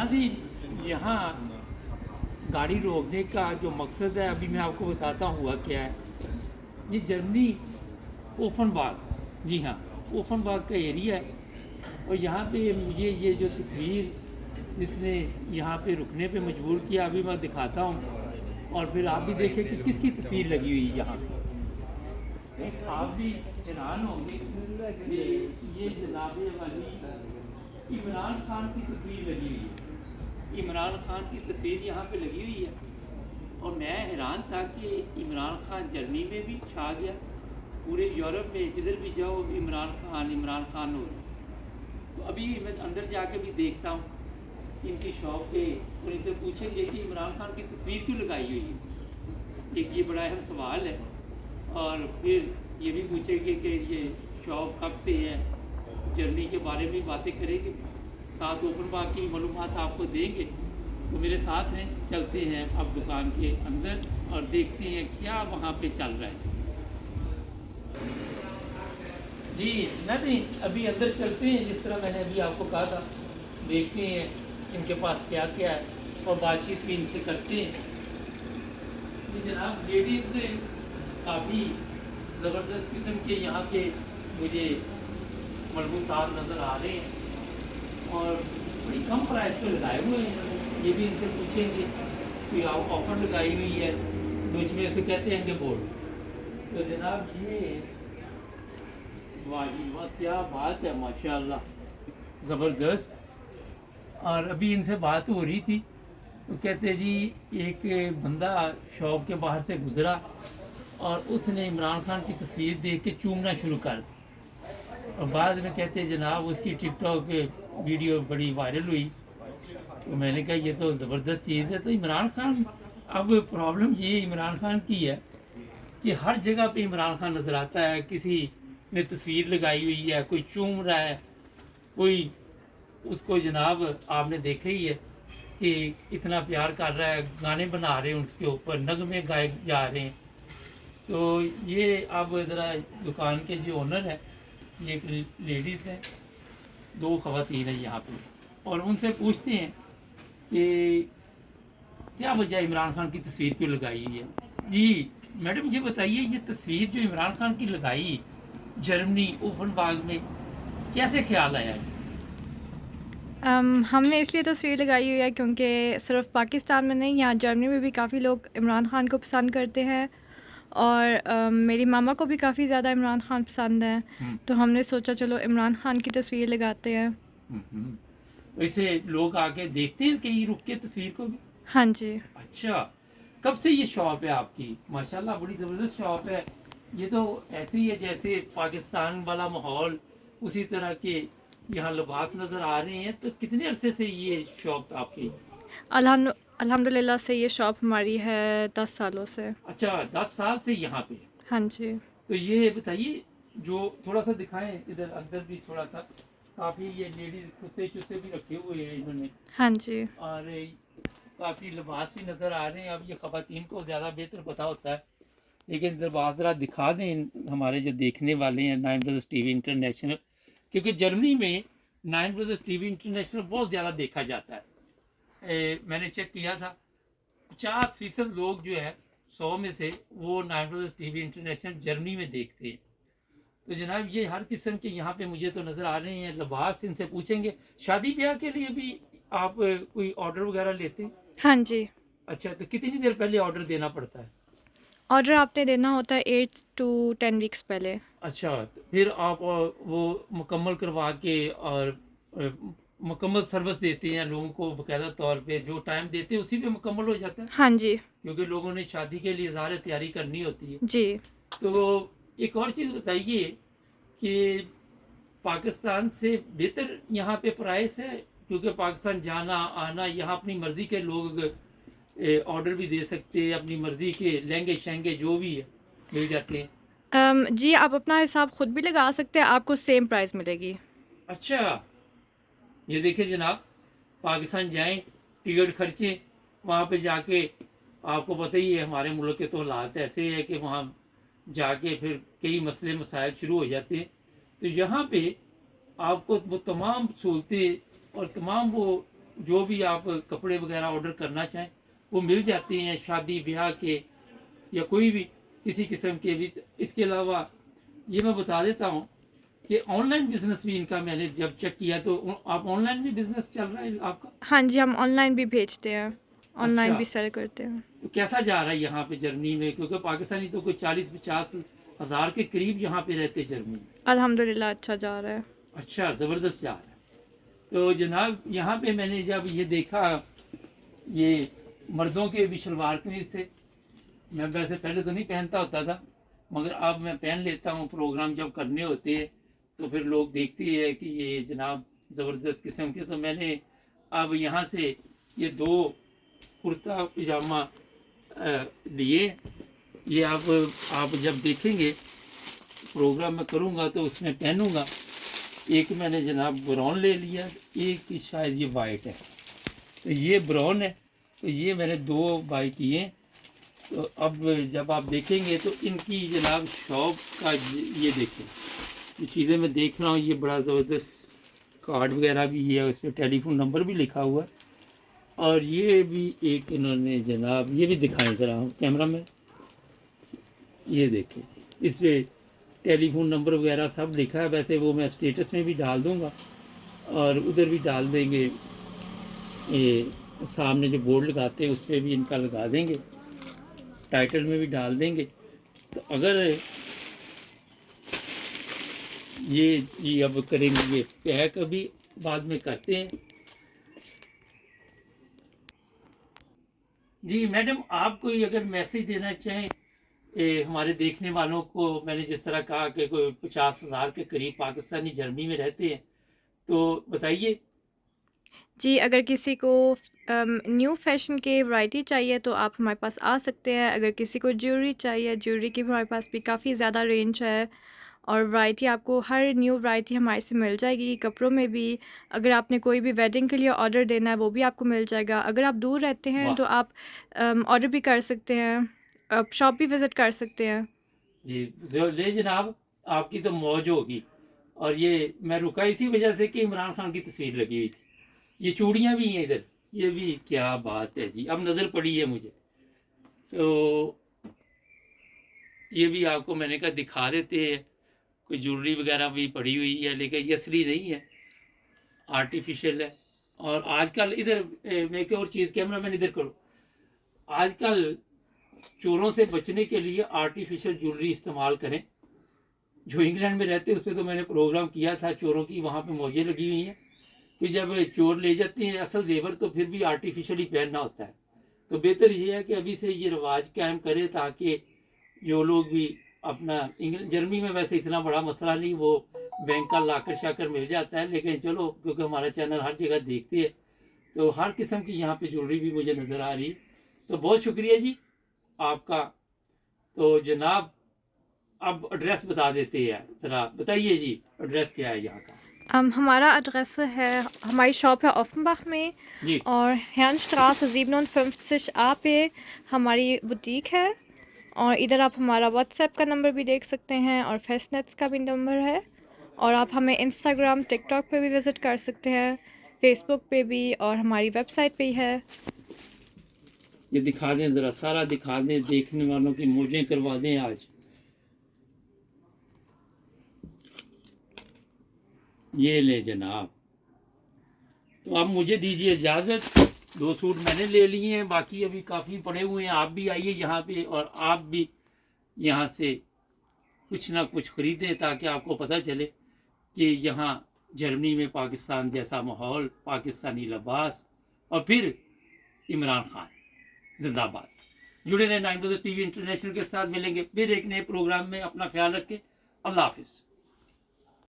नाज़रीन, यहाँ गाड़ी रोकने का जो मकसद है अभी मैं आपको बताता हूँ हुआ क्या है। ये जर्मनी ओफनबाग, जी हाँ, ओफनबाग का एरिया है। और यहाँ पे मुझे ये जो तस्वीर जिसने यहाँ पे रुकने पे मजबूर किया अभी मैं दिखाता हूँ, और फिर आप भी देखें कि किसकी तस्वीर लगी हुई है यहाँ पे। आप भी हैरान होंगे कि ये जनाब वाली इमरान खान की तस्वीर लगी हुई है। इमरान खान की तस्वीर यहाँ पे लगी हुई है, और मैं हैरान था कि इमरान खान जर्मनी में भी छा गया। पूरे यूरोप में जिधर भी जाओ इमरान खान हो। तो अभी मैं अंदर जाके भी देखता हूँ इनकी शॉप पे, और इनसे पूछेंगे कि इमरान खान की तस्वीर क्यों लगाई हुई है। एक ये बड़ा अहम सवाल है। और फिर ये भी पूछेंगे कि ये शॉप कब से है, जर्नी के बारे में बातें करेंगे, साथ ओफनबाग की मालूमात आपको देंगे। तो मेरे साथ हैं, चलते हैं अब दुकान के अंदर और देखते हैं क्या वहाँ पे चल रहा है। जी नहीं, अभी अंदर चलते हैं, जिस तरह मैंने अभी आपको कहा था। देखते हैं इनके पास क्या क्या है और बातचीत भी इनसे करते हैं। जी जनाब, लेडीज़ काफ़ी ज़बरदस्त किस्म के यहाँ पे मुझे मलबूसात नज़र आ रहे हैं, और बड़ी कम प्राइस पे लगाए हुए हैं इन्होंने। ये भी इनसे पूछेंगे कि आप ऑफ़र लगाई हुई है, कुछ में इसे कहते हैं कि बोर्ड। तो जनाब ये वाह जी वाह, क्या बात है, माशाल्लाह ज़बरदस्त। और अभी इनसे बात हो रही थी तो कहते जी एक बंदा शॉप के बाहर से गुज़रा और उसने इमरान खान की तस्वीर देख के चूमना शुरू कर दी। और बाद में कहते जनाब उसकी टिकटॉक पे वीडियो बड़ी वायरल हुई। तो मैंने कहा ये तो ज़बरदस्त चीज़ है। तो इमरान खान, अब प्रॉब्लम ये इमरान खान की है कि हर जगह पे इमरान खान नज़र आता है। किसी ने तस्वीर लगाई हुई है, कोई चूम रहा है, कोई उसको जनाब आपने देखा ही है कि इतना प्यार कर रहा है, गाने बना रहे हैं उसके ऊपर, नगमे गाए जा रहे हैं। तो ये अब ज़रा दुकान के जो ओनर है, ये एक लेडीज़ है, दो ख़वातीन है यहाँ पे, और उनसे पूछते हैं कि क्या वजह इमरान खान की तस्वीर क्यों लगाई हुई है। जी मैडम, ये बताइए, ये तस्वीर जो इमरान खान की लगाई जर्मनी ओफनबाग में, कैसे ख्याल आया है? हमने इसलिए तस्वीर लगाई हुई है क्योंकि सिर्फ पाकिस्तान में नहीं, यहाँ जर्मनी में भी काफ़ी लोग इमरान खान को पसंद करते हैं, और मेरी मामा को भी काफ़ी ज़्यादा इमरान खान पसंद है। तो हमने सोचा चलो इमरान खान की तस्वीर लगाते हैं। वैसे लोग आके देखते हैं कहीं रुक के तस्वीर को भी? हाँ जी। अच्छा, कब से ये शॉप है आपकी? माशाल्लाह बड़ी ज़बरदस्त शॉप है। ये तो ऐसे ही है जैसे पाकिस्तान वाला माहौल, उसी तरह के यहाँ लिबास नज़र आ रहे हैं। तो कितने अरसे से ये शॉप आपकी? अल्हम्दुलिल्लाह से ये शॉप हमारी है 10 सालों से। अच्छा, 10 साल से यहाँ पे। हाँ जी। तो ये बताइए, जो थोड़ा सा दिखाएं इधर अंदर भी थोड़ा सा, काफ़ी ये लेडीज खुसे चुसे भी रखे हुए हैं इन्होंने, हाँ जी। और काफ़ी लिबास भी नज़र आ रहे हैं। अब ये ख़वातीन को ज़्यादा बेहतर पता होता है, लेकिन लिबास ज़रा दिखा दें हमारे जो देखने वाले हैं नाइन ब्रदर्स टीवी इंटरनेशनल, क्योंकि जर्मनी में नाइन ब्रदर्स टीवी इंटरनेशनल बहुत ज़्यादा देखा जाता है। मैंने चेक किया था, 50% लोग जो है 100 में से वो nine brothers TV international Germany में देखते हैं। तो जनाब ये हर किस्म के यहाँ पे मुझे तो नज़र आ रहे हैं लिबास। इनसे पूछेंगे, शादी ब्याह के लिए भी आप कोई ऑर्डर वगैरह लेते हैं? हाँ जी। अच्छा, तो कितनी देर पहले ऑर्डर देना पड़ता है? ऑर्डर आपने देना होता है 8 to 10 वीक्स पहले। अच्छा, तो फिर आप वो मुकम्मल करवा के और अ, मुकम्मल सर्विस देते हैं लोगों को बाकायदा तौर पे, जो टाइम देते हैं उसी पे मुकम्मल हो जाता है, हाँ जी। क्योंकि लोगों ने शादी के लिए ज़ाहिर तैयारी करनी होती है। जी। तो एक और चीज़ बताइए कि पाकिस्तान से बेहतर यहाँ पे प्राइस है? क्योंकि पाकिस्तान जाना आना, यहाँ अपनी मर्ज़ी के लोग ऑर्डर भी दे सकते हैं, अपनी मर्ज़ी के लहंगे शहंगे जो भी है मिल जाते हैं। जी, आप अपना हिसाब खुद भी लगा सकते हैं, आपको सेम प्राइस मिलेगी। अच्छा, ये देखिए जनाब, पाकिस्तान जाएं, टिकट खर्चें, वहाँ पे जाके आपको पता ही है हमारे मुल्क के तो हालात ऐसे है कि वहाँ जाके फिर कई मसले मसाइल शुरू हो जाते हैं। तो यहाँ पे आपको वो तमाम सहूलतें और तमाम वो जो भी आप कपड़े वगैरह ऑर्डर करना चाहें वो मिल जाते हैं, शादी ब्याह के या कोई भी किसी किस्म के भी। इसके अलावा ये मैं बता देता हूँ कि ऑनलाइन बिजनेस भी इनका मैंने जब चेक किया तो आप ऑनलाइन भी बिजनेस चल रहा है आपका? हाँ जी, हम ऑनलाइन भी भेजते हैं, ऑनलाइन अच्छा, भी सेल करते हैं। तो कैसा जा रहा है यहाँ पे जर्मनी में? क्योंकि पाकिस्तानी तो कोई 40-50 हज़ार के करीब यहाँ पे रहते हैं जर्मनी में। अल्हम्दुलिल्लाह अच्छा जा रहा है। अच्छा, ज़बरदस्त जा रहा है। तो जनाब यहाँ पे मैंने जब ये देखा, ये मर्दों के भी शलवार कमीज थे। मैं वैसे पहले तो नहीं पहनता होता था, मगर अब मैं पहन लेता हूँ। प्रोग्राम जब करने होते हैं तो फिर लोग देखते हैं कि ये जनाब ज़बरदस्त किस्म के। तो मैंने अब यहाँ से ये 2 कुर्ता पजामा लिए। ये आप जब देखेंगे प्रोग्राम में करूँगा तो उसमें पहनूँगा। एक मैंने जनाब ब्राउन ले लिया, एक की शायद ये वाइट है, तो ये ब्राउन है। तो ये मैंने 2 बाई किए। तो अब जब आप देखेंगे तो इनकी जनाब शॉप का ये देखें, ये चीज़ें मैं देख रहा हूँ। ये बड़ा ज़बरदस्त कार्ड वगैरह भी है, उस पर टेलीफोन नंबर भी लिखा हुआ है। और ये भी एक इन्होंने जनाब ये भी दिखाएं ज़रा कैमरा में, ये देखें इस पर टेलीफोन नंबर वगैरह सब लिखा है। वैसे वो मैं स्टेटस में भी डाल दूँगा और उधर भी डाल देंगे। ये सामने जो बोर्ड लगाते हैं उस पर भी इनका लगा देंगे, टाइटल में भी डाल देंगे। तो अगर ये अब करेंगे, ये पैक अभी बाद में करते हैं। जी मैडम, आप कोई अगर मैसेज देना चाहें हमारे देखने वालों को। मैंने जिस तरह कहा कि कोई 50,000 के करीब पाकिस्तानी जर्मनी में रहते हैं, तो बताइए। जी, अगर किसी को न्यू फैशन के वैरायटी चाहिए तो आप हमारे पास आ सकते हैं। अगर किसी को ज्वेलरी चाहिए, ज्वेलरी की भी हमारे पास भी काफ़ी ज़्यादा रेंज है और वैरायटी आपको हर न्यू वैरायटी हमारे से मिल जाएगी। कपड़ों में भी अगर आपने कोई भी वेडिंग के लिए ऑर्डर देना है वो भी आपको मिल जाएगा। अगर आप दूर रहते हैं वाह तो आप ऑर्डर भी कर सकते हैं, आप शॉप भी विज़िट कर सकते हैं। जी ले जनाब, आपकी तो मौज होगी। और ये मैं रुका इसी वजह से कि इमरान खान की तस्वीर लगी हुई थी। ये चूड़ियाँ भी हैं इधर, ये भी क्या बात है जी, अब नज़र पड़ी है मुझे। तो ये भी आपको मैंने कहा दिखा देते हैं। कोई ज्वेलरी वगैरह भी पड़ी हुई है, लेकिन ये असली नहीं है, आर्टिफिशियल है। और आजकल इधर मैं एक और चीज़, कैमरा मैन इधर करो, आजकल चोरों से बचने के लिए आर्टिफिशियल ज्वेलरी इस्तेमाल करें। जो इंग्लैंड में रहते हैं उस पर तो मैंने प्रोग्राम किया था, चोरों की वहाँ पे मौजें लगी हुई हैं कि जब चोर ले जाते हैं असल जेवर तो फिर भी आर्टिफिशियली पहनना होता है। तो बेहतर ये है कि अभी से ये रिवाज कायम करें ताकि जो लोग भी अपना जर्मनी में वैसे इतना बड़ा मसला नहीं, वो बैंक का लाकर शाकर मिल जाता है। लेकिन चलो, क्योंकि हमारा चैनल हर जगह देखते हैं तो हर किस्म की यहाँ पे ज्वेलरी भी मुझे नज़र आ रही है। तो बहुत शुक्रिया जी आपका। तो जनाब अब एड्रेस बता देते हैं, ज़रा बताइए जी एड्रेस क्या है यहाँ का? हमारा एड्रेस है, हमारी शॉप है ऑफनबach में जी और Herrenstraße 57a पे हमारी बुटीक है। और इधर आप हमारा व्हाट्सएप का नंबर भी देख सकते हैं और फेसनेट्स का भी नंबर है। और आप हमें इंस्टाग्राम, टिकटॉक पे भी विज़िट कर सकते हैं, फेसबुक पे भी और हमारी वेबसाइट पे ही है। ये दिखा दें, ज़रा सारा दिखा दें, देखने वालों की मौजें करवा दें आज। ये ले जनाब, तो आप मुझे दीजिए इजाज़त। 2 सूट मैंने ले लिए हैं, बाकी अभी काफ़ी पड़े हुए हैं। आप भी आइए यहाँ पे और आप भी यहाँ से कुछ ना कुछ ख़रीदें ताकि आपको पता चले कि यहाँ जर्मनी में पाकिस्तान जैसा माहौल, पाकिस्तानी लिबास और फिर इमरान खान जिंदाबाद। जुड़े रहें 9 टीवी इंटरनेशनल के साथ। मिलेंगे फिर एक नए प्रोग्राम में। अपना ख्याल रखें। अल्लाह हाफिज़।